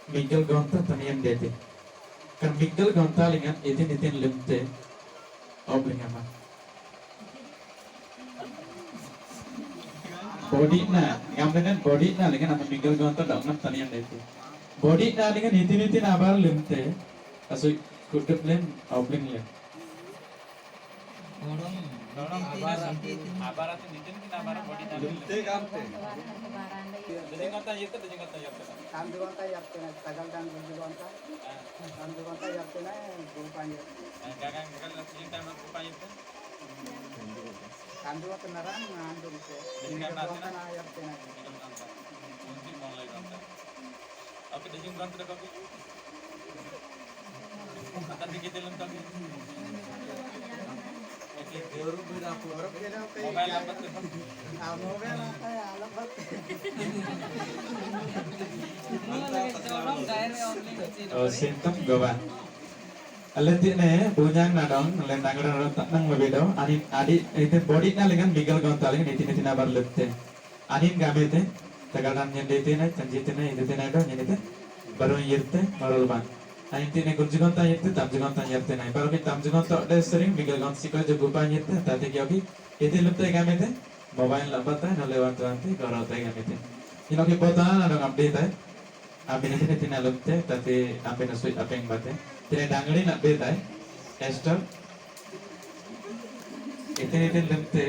Miguel gonta tanian dete. Kan Miguel gonta lingan itin lemte obling ama. Body na, ngambenan body na lingan ama Miguel gonta daungan tanian dete. Body na lingan itin abar lemte. Aso kutup lem obling lem. Dorong abarat nitin abarat body na lemte gamte. Dejengata yete. Kandugonta yaptena tagal dan kandugonta yaptena gulpanya Gagang cinta sama rupa itu. kandugonta naran ngandung se kandugonta na yaptena Mungkin mulai nonton. Oke, dejeng nonton deh kopi. Tadi kita nonton. Mobile lambat tuh. mobile apa ya alamat Oh sintom gawan. Alenti ne bunyang na dong, alen nangran tak nang mabedo. Adi itu body na lingan Miguel gonta lingan itin abar lemte. Anin gamete tagalan nyendete na canjite na idete na do nyendete baru yirte marul ban. Aintine gurjugonta yirte tamjugonta yirte na. Baru bin tamjugonta de sering Miguel gonta siko jo gupan yirte tate kyoki itin lemte gamete mobile lambat ta no lewat ante garota gamete. Ino ki bota na dong update ay. Abin itu tina lemte tate ampe na suit apeng bate. Tina dangli na beta ay. Esther itin lemte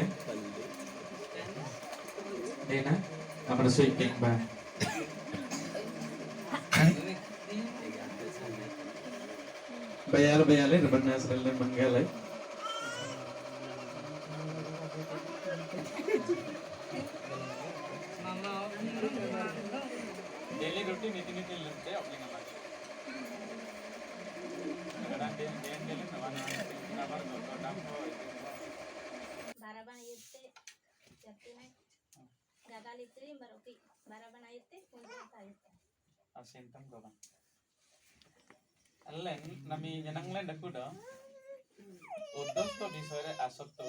Dena, amar sweeping ba? Bayar reban asal manggalay. Daily routine nitin lemte opening apa? Kadang dia nawan kabar kodam ko. Baraban ayette yaptena gagal itri baroki baraban ayette kunta ayette Sintom gawan. Allen nami nyenanglen dakudo. Uddosto বিষয়ে আসক্ত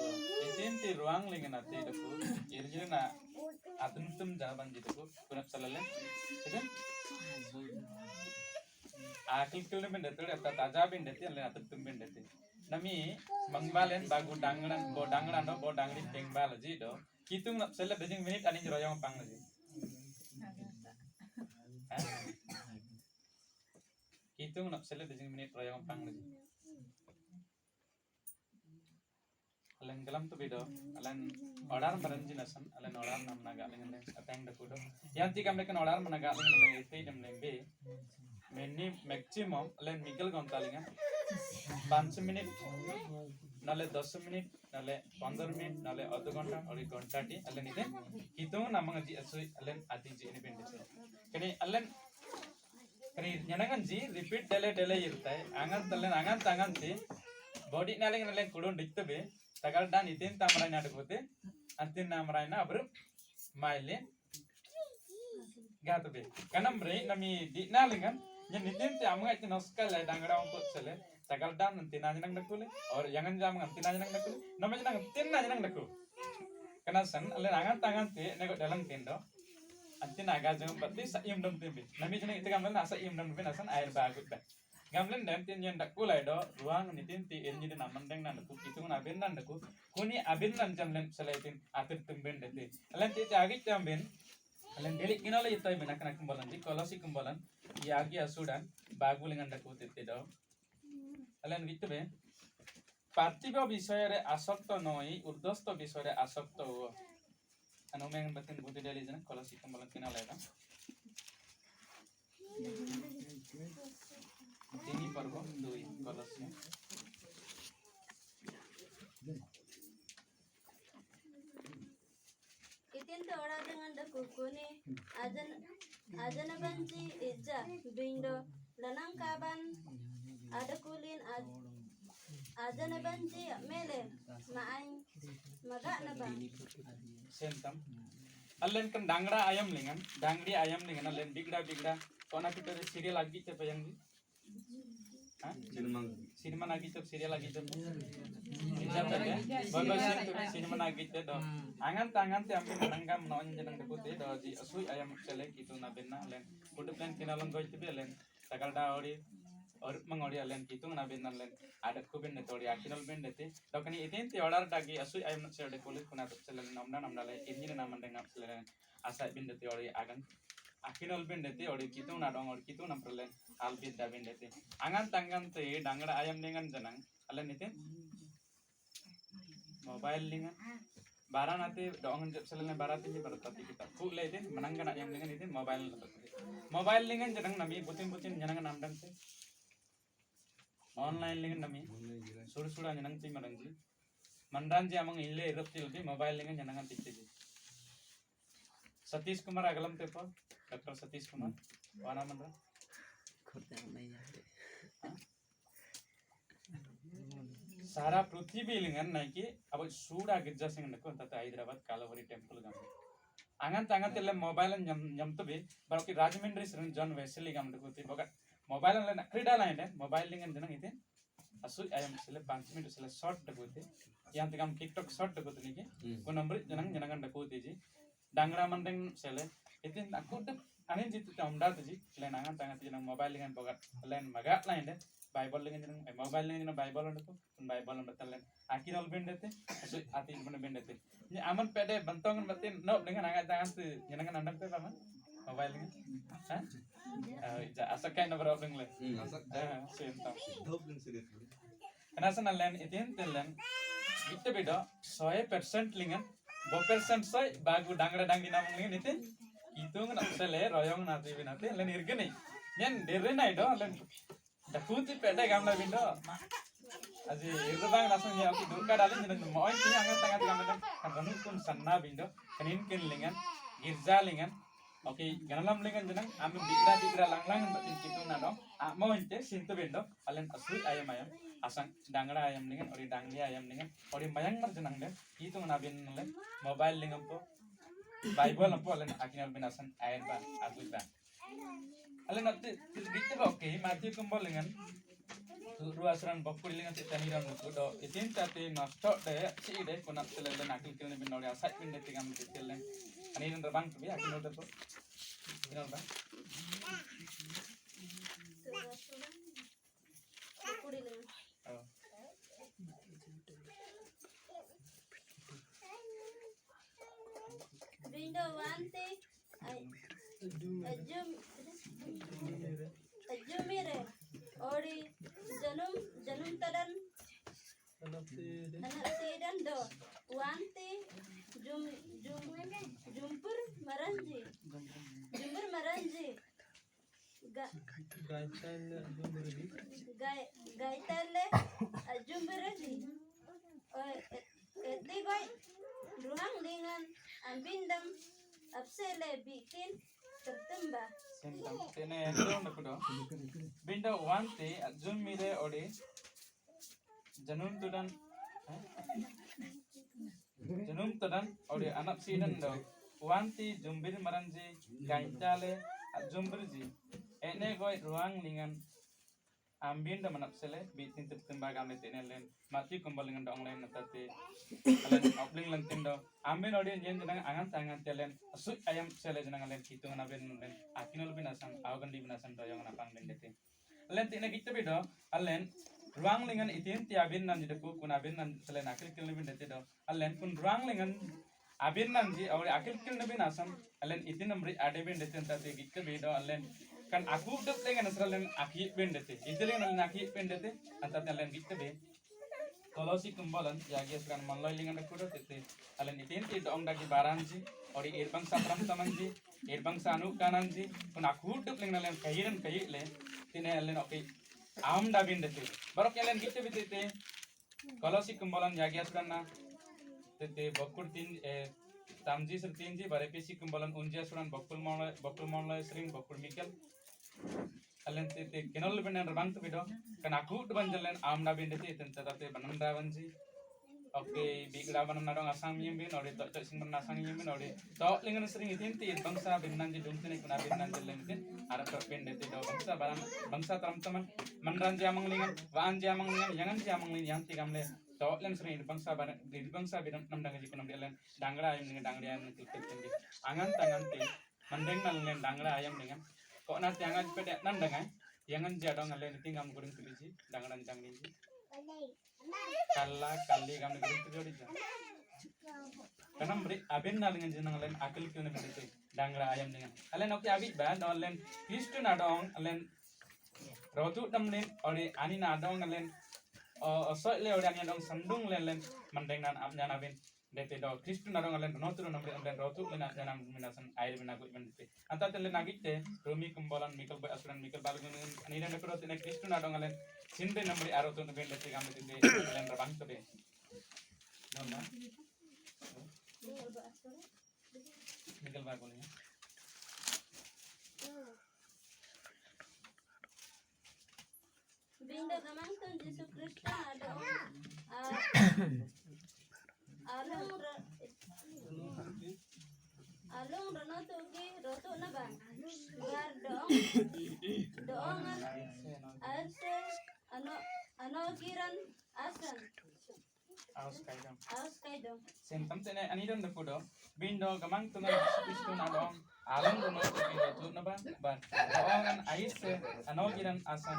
এতেন্তে রুয়াং লিঙ্গনা তে দকু ইরজিনা আতুমতুম জাবান জিতকু কুনাপ সালালে এতেন akil kilne bendete eta taja bendete alle atutum bendete nami mangbalen bagu dangran no bo dangri tengbal ji do kitung nap sele bejing minit ani royong pang ji kitung nap sele bejing minit royong pang ji Alen kalam tu bido, alen order merenji nasan, alen order nam naga lengan ateng dakudo. Yanti kami kan order menaga lengan lengan itu jam lembe. Meni maximum alen Miguel gonta lengan 5 minit, nale 10 minit, nale 15 minit, nale adho gonta, ori gonta ti alen itu. Itu nama ngaji asui alen ati ji ini benda sih. Kani nyanangan ji repeat dele irtai, angan ti body nalengan kulon dikte be. Tagal dan itin tamrai na dakote antin namrai na abru maile gato be kanam bre nami di nalingan nya nitin te amga itin oskal la dangra on potsele tagal dan antin na nang dakule or yangan jam antin na nang dakule namaj nang tin na nang daku kana san ale angan tangan te nego dalang tindo antin aga jam pati sa im dom tembe nami jene ite gamel na sa im dom be nasan air bagut ba gamlen dan tin yen dakulai do ruang nitin ti enji de namandeng nan ku kitung na ben nan ku kuni abin nan jamlen selaitin atir tumben dete alen ti agi jamben alen delik kinole itai bena kana kumbalan di kolasi kumbalan yagi asudan bagulingan daku tete do alen gitbe partiba বিষয়ে আসক্ত নয় উর্ধস্থ বিষয়ে আসক্ত anomen batin budi dali jana kolasi kumbalan kinole da Ini parbo dui kolosnya. itin to ora dengan daku kuni ajan banci ija bindo lanang kaban ada kulin ajan banci mele maang maga naba Sentam. Allen kan dangri ayam lingan allen bigda kona pitare serial lagi te payang di Cinema lagi tuh serial lagi tuh. Siapa ya? Bagus itu cinema lagi tuh do. Angan tangan ti ambil menanggam non jenang deputi do di asui ayam selek itu nabena len. Kudu plan kinalang goi tibe len. Takal da ori or mangori len kitu nabena len. Ada kubin ne tori akinal ben dete. Do kani itin ti order dagi asui ayam selek kulit kuna tuh selen namna le injin naman dengap selen asai ben dete ori agan. Akinal ben dete ori kitu na dong ori kitu nam perlen albit da ben dete. Angan tangan te dangara ayam dengan jenang alen itin mobile lingan barang nanti doangan selain barat ini baru tapi kita full itu menangkan ayam lingan itu mobile lingan jenang nami butin jenang namdan sih online lingan nami sur jenang sih maranji manranji amang ille eruptil di mobile lingan jenangan tikti Satish Kumar agalam tepo Dr. Satish Kumar wana mandra सारा पृथ्वी लिंगन नहीं कि अब सूडा गिरजा सिंह नको तता हैदराबाद कालावरी टेंपल गम अंगन तंगन तेले मोबाइल जम तो भी बाकी राजमंड्री श्री जॉन वेस्ली गम नको ती बगा मोबाइल ले क्रीडा लाइन है मोबाइल लिंगन जन इते असु आयम सिले 5 मिनट सिले शॉर्ट नको ती यां तगम टिकटॉक शॉर्ट नको ती के को नंबर जनन नको ती जी डांगरा मंडंग सिले इते नको अनिन जित तमडा ती ले नंगन तंगन ती मोबाइल लिंगन बगा लाइन मगा लाइन है Bible dengan jeneng mobile dengan jeneng Bible orang tu Bible orang betul akhir al bendete so ati mana bendete ni aman pede bentongan betin no dengan angat tangan tu jenengan andang tu apa mobile dengan ja asa kain nomor orang le sentam kenapa nalen itin telen itu beda 100% lingan 2% soy bagu dangra dangi namung lingan itin itu ngan asale royong nanti binate len irgeni nyen derena ido len Dakuti pede gamla bindo. Aji irbang langsung ya aku durka dalin jeneng moin ti angan tangan gamla kan kun sanna bindo kanin kin lingan girja lingan oke ganalam lingan jeneng amin digra lang batin kitu na dong moin te sintu bindo alen asui ayam asang dangara ayam lingan ori dangli ayam lingan ori mayang mar jeneng den itu na bin len mobile lingan po bible po alen akinal binasan air ba agusda Alen nanti gitu oke mati kumpul dengan ruasan bapur dengan tani ram itu do itin tadi nasto deh si deh kunap selain nakil kilnya bin orang asal bin deh tinggal bin selain ani yang terbang tuh ya akin udah tuh kenal bang Window one thing Ajumire ori janum tadan anak sidan do wanti jumpur maranji gaitale ajumbire di eti goi ruhang dengan ambindam absele bikin tertemba sentam tene endo nakudo bindo wanti ajum mire ori janum tudan ori anak sidan do wanti jumbir maranji gaitale ajumbirji ene goi ruang lingan ambinda manapsele bitin tertemba gamle tene len mati kumbal lingan dong len natate alen opling len tindo ambin odi nyen jenang angan tangan telen asu ayam sele jenang len hitung na ben len akinol binasan awgan di binasan doyong na pang len dete len tine gitte bido alen ruang lingan itin ti abin nan jideku kun abin nan sele nakil kilni bin dete do alen kun ruang lingan abin nan ji awri akil kilni binasan alen itin amri ade bin dete tate gitte bido alen kan aku udah pengen asralen akhir bendete itulah yang akhir bendete antar alen gitte be kalau si kumbalan jagi sekarang malai lingan aku udah tete alen itin ti dong dagi baranji ori irbang sapram tamanji irbang sanu kananji pun aku udah pengen alen kahiran kahir le tine alen oke am da bendete baru alen gitte be tete kalau si kumbalan jagi sekarang na tete bakur tin tamji ser tin ji bare pesi kumbalan unja suran bakul monlai sering bakul mikel alen te kenol benen rabang to bido kan aku de banjalen amna bende te ten tate banan ravanji Oke, bigla banan nadong asang mimbin, ori tok tok sing asang mimbin, ori tok lingan sering itinti bangsa binan ji dum tini kuna binan ji lentin, ada tok ben deti do bangsa baran bangsa teman-teman manran jamang lingan, waan jamang lingan, jangan jamang lingan yang tigam le tok len sering bangsa baran di bangsa binan nam dang ji kunam dilen dangra ayam dengan dangra ayam tiktik tinggi, angan tangan ti mandeng nang len dangra ayam dengan kok nanti angan pede nan dangai, jangan jadong len tingam guring piliji dangra jangli ji. Kalla kalli gamne gurinti jodi ja kanam beri aben na lengan jenang len akil kune bende dangra ayam dengan alen oke abi ba don len kristu na dong alen rotu dam len ori ani na dong alen so le ori ani dong sandung len len mandeng nan amnya na ben dete do kristu na dong alen notu no len rotu len janam minasan air bina gut bende anta len nagitte romi kumbolan mikal ba asuran mikal balgun ani ren ko tene kristu na dong alen sinde namri arotu no bende te gamne tinde len rabang to be nona mikal balgun ya Binda gamang tuh Yesus Kristus ada alung rano tuh ki rotu na bang gar doongan ase ano kiran asan aus kaidam aus kaidong sentam tene ani dong de pudo bindo gamang tungan kristu na dong alam do no bindo tu na ba doongan ais ano giran asan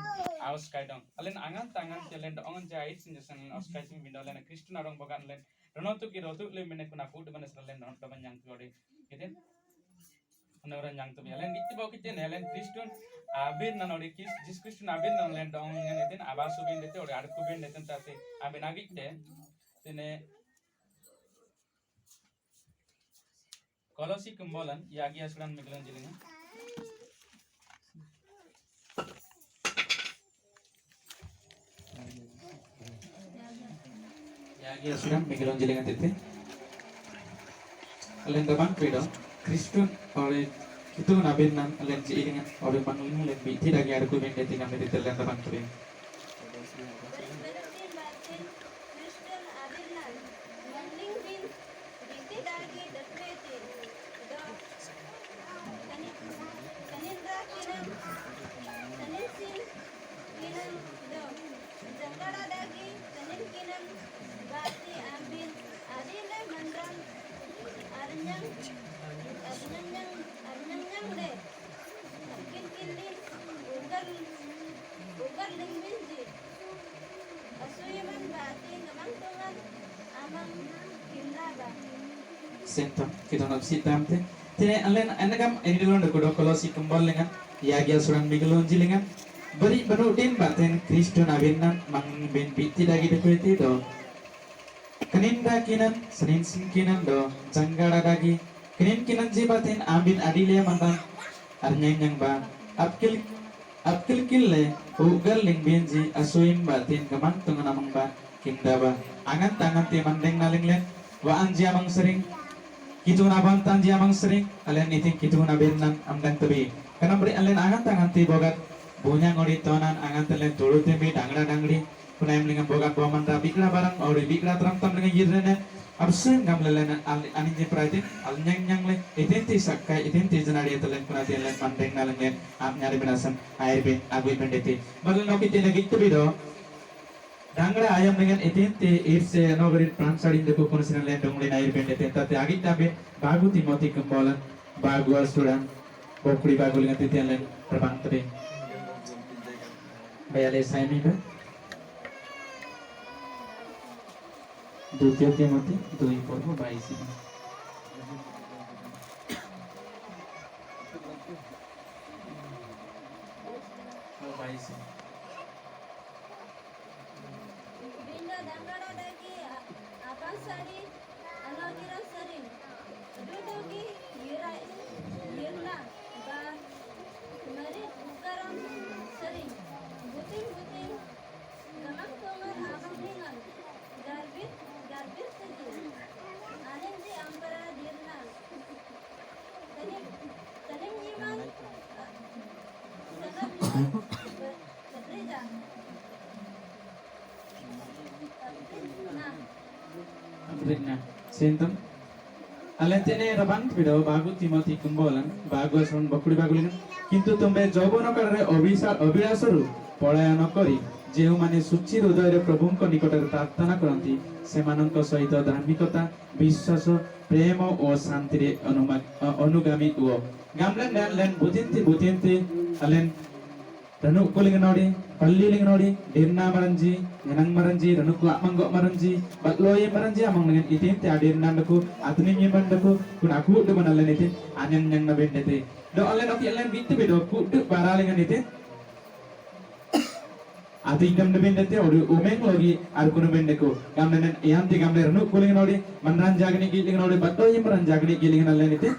aus kaidong alen angan tangan telen doongan jais sinjasan aus kaidong bindo len kristu na dong bogan len rono tu ki rotu le mene kuna food manes len non to banyang klode gitu orang yang tu len gitu bawa kita len kristu abir na nori kis jis kristu na abir na len dong ngan itu abasu bin dete ori arku bin dete tate abin agik de tene kolosi kumbolan yagi asuran miglan jilinga yagi asuran miglan jilinga tete alen daman krido kristun ore itu nabin nan alen ji dengan ore mangling len bi tidak ada ku ben dete gamne tete len daman krido Berarti batin Kristen abinan mangling bin binti dagi depreti do kanindra kinan kaninsin kinan do jangkara dagi kanin kinan bati ambin adile mandran arnyang de kin kilin ugar lingbinji asuyaman bati ngamang tungan amang kinraba sentam kita nak sitam te tene alen anagam ini dulu nak kudo kolosi kembal dengan yagi asuran miglan jilingan beri baru din baten kristun abinan mang ben biti lagi depreti do keninda kinan senin kinan do janggara dagi kenin kinan jibatin ambin adile mantan arnyang yang ba apkil kille ugal ling benji asuin batin kamang tungan amang ba kindaba angan tangan ti mandeng naling len wa anji amang sering kitu na bantan ji amang sering alen iting kitu na bennan amdang tebi kana beri alen angan tangan ti bogat bunya ngori tonan angan telen tulu tembi dangra dangri kunai mlingan bogat boman da bikla barang ori bikla tram tam dengan yirene absen ngam lelen ani je praitin al nyang le identi sakkai identi janari telen kuna telen mandeng nalengen am nyari benasan air ben agui pendeti bagal noki tele gitu bido dangra ayam dengan identi irse nogari pransari deku konsinan len dongli air pendeti tate agit tabe bagu timoti kembolan bagu asuran bokuri bagu dengan titian len terbang tebe bayale saimi ba দ্বিতীয় তিমোথী 2:22 binda dangara dagi abang sari anagira sarin dudugi yirna ba mari ukaram sarin buting gamang tungan abang lingan garbit saji anenji ambara dirna taning nyiman sagap betrija nah ringa sentam alentene rabang video bagu Timothy kumbolan bagu asron bakuri baguligan কিন্তু ତୁମେ ଯୌବନ କାଳରେ ଅଭିଳାଷରୁ ପଳାୟନ କରି ଯେଉଁମାନେ ସୁଚିର ହୃଦୟରେ ପ୍ରଭୁଙ୍କ ନିକଟରେ ପ୍ରାର୍ଥନା କରନ୍ତି ସେମାନଙ୍କ ସହିତ ଧାର୍ମିକତା ବିଶ୍ୱାସ ପ୍ରେମ ଓ ଶାନ୍ତିରେ ଅନୁଗାମୀ ହୁଅ gamlan dan len butinti alen ranuk kuling nodi palliling nodi dirna maranji ngenang maranji ranuk la manggok maranji batloi maranji amang dengan itin te adir nandaku atuni nyimandaku kun aku de manalen itin anyan yang nabendete do alen oki alen bitu bedo ku de baralingan itin ati idam nabendete odu umeng logi arkunu bendeku gamlan yanti gamle ranuk kuling nodi manran jagni giling nodi batloi maran jagni giling alen itin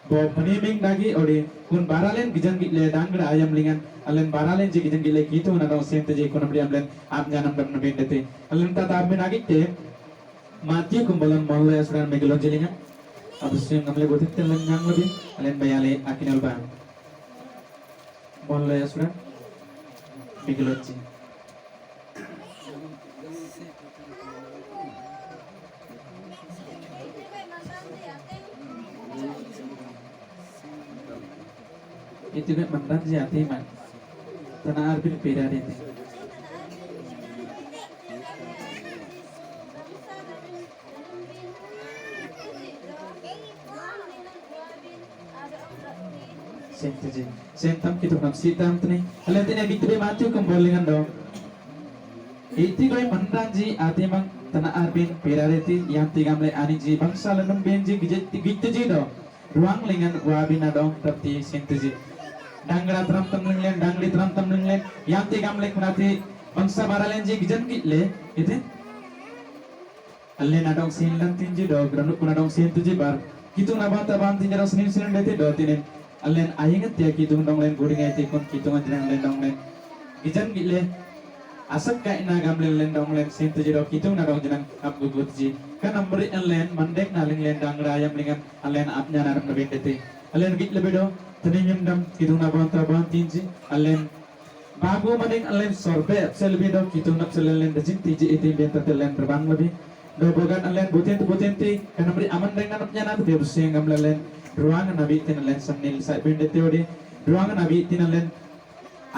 bo peniming dagi ode kun baralen gijan gitle dangra ayam lingan alen baralen je gijan gitle gitu na dong sente je kunam diam len ap janam dam nabendete alen tata aben agite mati kumbalan molle asran megelo jelingan abusnya ngamle botit len nyang lebih alen bayale akinal bang molle asran megelo je itu kan mantan jati man tanah arbin pera dete sente sentam kita nam sitam tni halen tene bitbe matu kombolingan dong itu koi mantan ji ati mang tanah arbin pera dete yang tigamle ani ji bangsa lenum benji gitu ji dong ruang lingan wabina dong tapi sente ji dangra tram tamlinglen dangli tram tamlinglen yang tigam lek menati bangsa baralen je gijan kitle itu alle nadong sinlan tinji do granuk kunadong sin tuji bar kitung nabanta ban tinjara senin senin dete do tinen allen ayingat ya kitung dong len guding ite kon kitung anjang len dong len gijan kitle asak kai na gamlen len dong len sin tuji do kitung nadong jenang ap gugut ji kan amri len mandek naling len dangra ayam lingan allen apnya naram nabe dete allen kitle bedo teninyam dam kitung na banta tinji alen bagu maning alen sorbe sel bedo kitung na sel alen dajin tiji iti benta telen terbang lebih do bogan alen butin kana beri aman dengan apnya na te bersih ngam alen ruangan nabi tin alen samnil sai bende teori ruangan nabi tin alen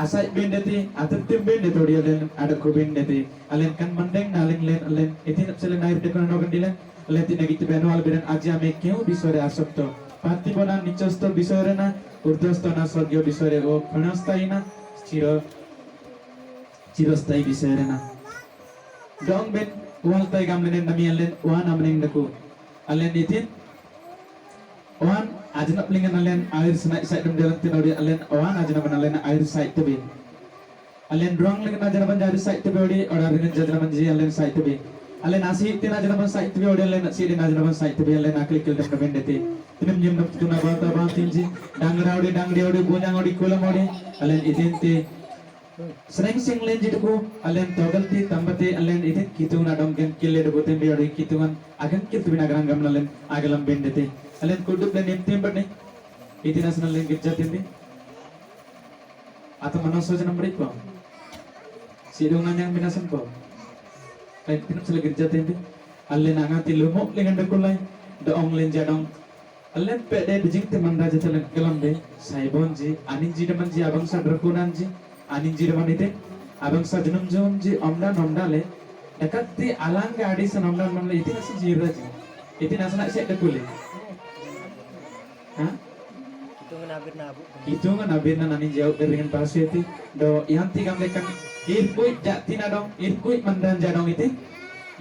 asai bende ti atem bende teori alen ada ko bende ti alen kan mandeng naling len alen iti na sel nair de kono gandilen alen tin nagit beno al beren aja me keu bisore asopto pati bonan nichosto bisore na urdhostana swargyo bisore o pranastai na chirostai bisore na dong ben wal tai gamlen nami alen wan amning daku alen itin wan ajnap lingan alen air snai sai dum dalam tinodi alen wan ajnap alen air sai tebe alen drong lingan ajnap jari sai tebe odi order lingan ajnap ji alen sai tebe alen asi tin ajnap sai tebe odi alen si din ajnap sai tebe alen akli kil dam bendete tinam jim dam tuna banta tinji dangri odi bunyang odi kulam odi alen idente sering sing len jiduku alen togalti tambate alen ident kitung nadong gen kille de boten bi odi kitungan agan kitu bina garangam alen agalam bendete alen kudup len imtim badne itinas len gijatindi atau manoso janam beriko sidung nanyang binasan ko ay tinap sila gijatindi alen angati lumok lengan dekulai doong len jadong alen pede bijing teman raja telan kelam de saibonji aninji demanji abang sa drakunanji aninji deman ite abang sa junumji omda le dekati alang gadi sa omda manle ite nasi jiraji ite nasa nak set dekule ha hitungan abir na nanin jauh dengan pasu ite do yanti gamle kan irkui jatina dong irkui mandan jadong ite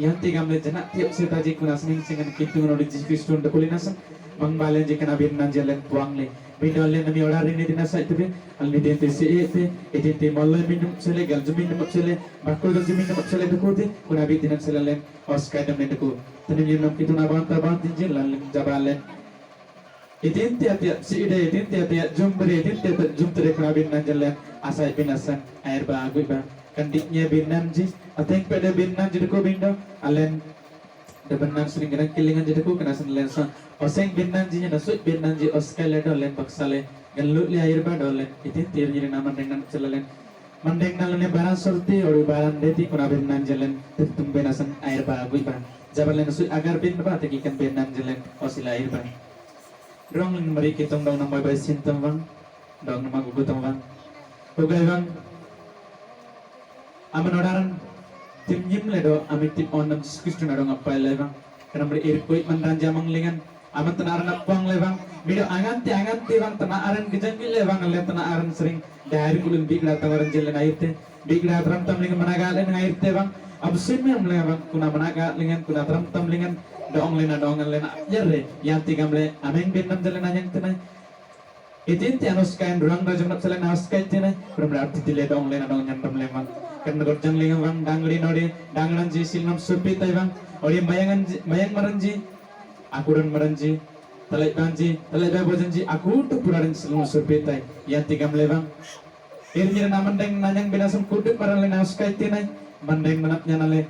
yanti gamle janak tiap setaji kunas ning singan kitungan odi jikistun dekule nasa mang balen je kana bin nanjalen puangle bidole nami orari ni dina sa itu alni dente se ete molle minum sele gal jumin minum sele bakul gal jumin minum sele dekote kuna bi dinan sele len oskay dam ne deko tanim yum nam kituna banta bantin lan jabalen ete ate si ide ete jumbre ete jumtre kana bin nanjalen asai binasan air ba agui ba kandiknya bin nanji ateng pede bin nanji deko bindo alen debenan sering kena kilingan jadi ku kena senlen so oseng binan jinya nasut binan ji oskale dolen baksale galut li air ba dolen itu tir jadi nama dengan celalen mandeng nalane baran sorti ori baran deti kuna binan jalen tumbe nasan air ba agui ba jabalan su agar bin ba te ikan bin nan jelen osila air ba rong mari kitong dong namai bai sintam bang dong nama gugu tam bang ugai bang aman odaran tim yim ledo amit tim onam Kristus na dong apa le bang kana mari ir koi mandan jamang lingan aman tenaran apang le bang video angan ti bang tenaran gejang le bang le tenaran sering dari kulun bigla tawaran jelen air te bigla tram tam lingan managal en air te bang absen mem le bang kuna managa lingan kuna tram tam lingan dong lena jere yang tigam le ameng bin nam jelen anyang tenai itin ti anus kain durang rajang nap selen anus kain tenai berarti tile dong lena dong nyandam le bang kan gorjang lingan bang dangri nodi danganan ji silnam supi tai bang ori mayang maranji akuran maranji talai bojanji aku tu puraran silnam supi tai yang tigam le bang irnya namandeng nanyang binasam kuduk marang lena anus kain tenai mandeng menapnya nale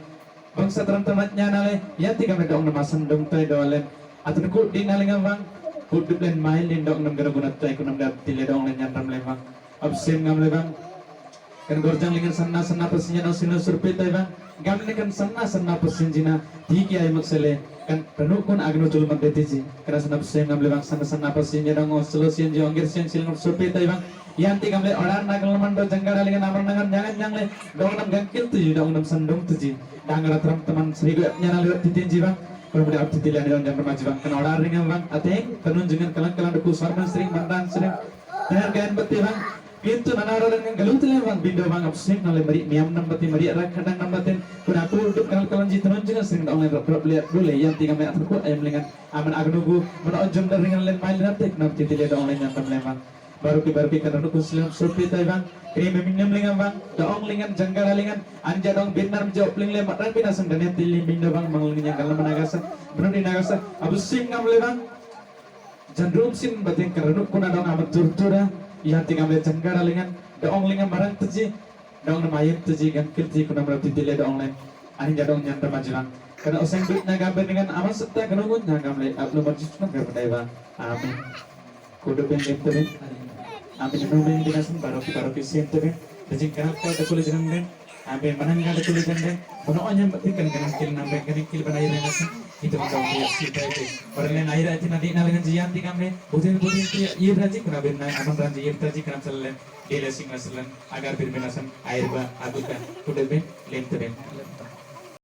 bangsa teman-temannya nale ya tiga medok nama sendung tay doalen atau ku di nalingan bang kudup len main di dok nam guna tay kunam dap tile dong len nyandam lembang absen ngam lebang kan gorjang lingan sanna pasinya no sinu surpe tay bang gam kan sanna pasinjina tiki ay maksele kan penukun agno tul mandetiji kana sanna absen ngam lebang sanna pasinya dong solusian jongir sen silnum surpe tay bang yang tiga mele orang nagal mando janggal lingan amang nangan jangan le dong nam gangkil tuju dong nam sandung tuji dangara teman serigu nyana lewat titin jibang kemudian abdi tilian dalam jam remaja bang kena orang ringan bang ateng tenun jangan kalang deku sarman sering mandan sering dengan kain beti bang pintu nana orang dengan galuh tilian bang bindo bang absen nale mari miam nam beti mari arak kadang nam batin kuna aku duduk kalang ji tenun jangan sering dong lewat lihat boleh yang tiga mele terku ayam lingan aman agnugu mana ojom dari ringan len main nanti kena abdi tilian dong len nyandam lembang baru karena dukun silam surpi tay bang krim minum lingan bang dong lingan janggara lingan anja dong binar jawab ling le matran binasang dan tili bindo bang manglingnya kalau menagasa benar di nagasa abu sim ngam le bang jandrum sim batin karena dukun dong amat turtura ya tinggal le janggara lingan dong lingan barang teji dong namayim teji kan kirti kuna berarti tili dong len ani jadong nyanda majulang karena oseng duitnya gambar dengan amat serta kenungun nyagam le ablu majusna gambar bang amin kudu pendek tuh amin numen dinasan baroki siem tuh jadi kenapa ada kulit jengden amin mana nggak ada kulit jengden mana orang berarti kan kil nampak kan kil pada air nasan itu macam dia sih itu orang air itu nanti nalengan jian di kami budin iya berarti kena benar aman berarti iya berarti kena selain dia lesing agar berbinasan air bah adukan kudu ben lem tuh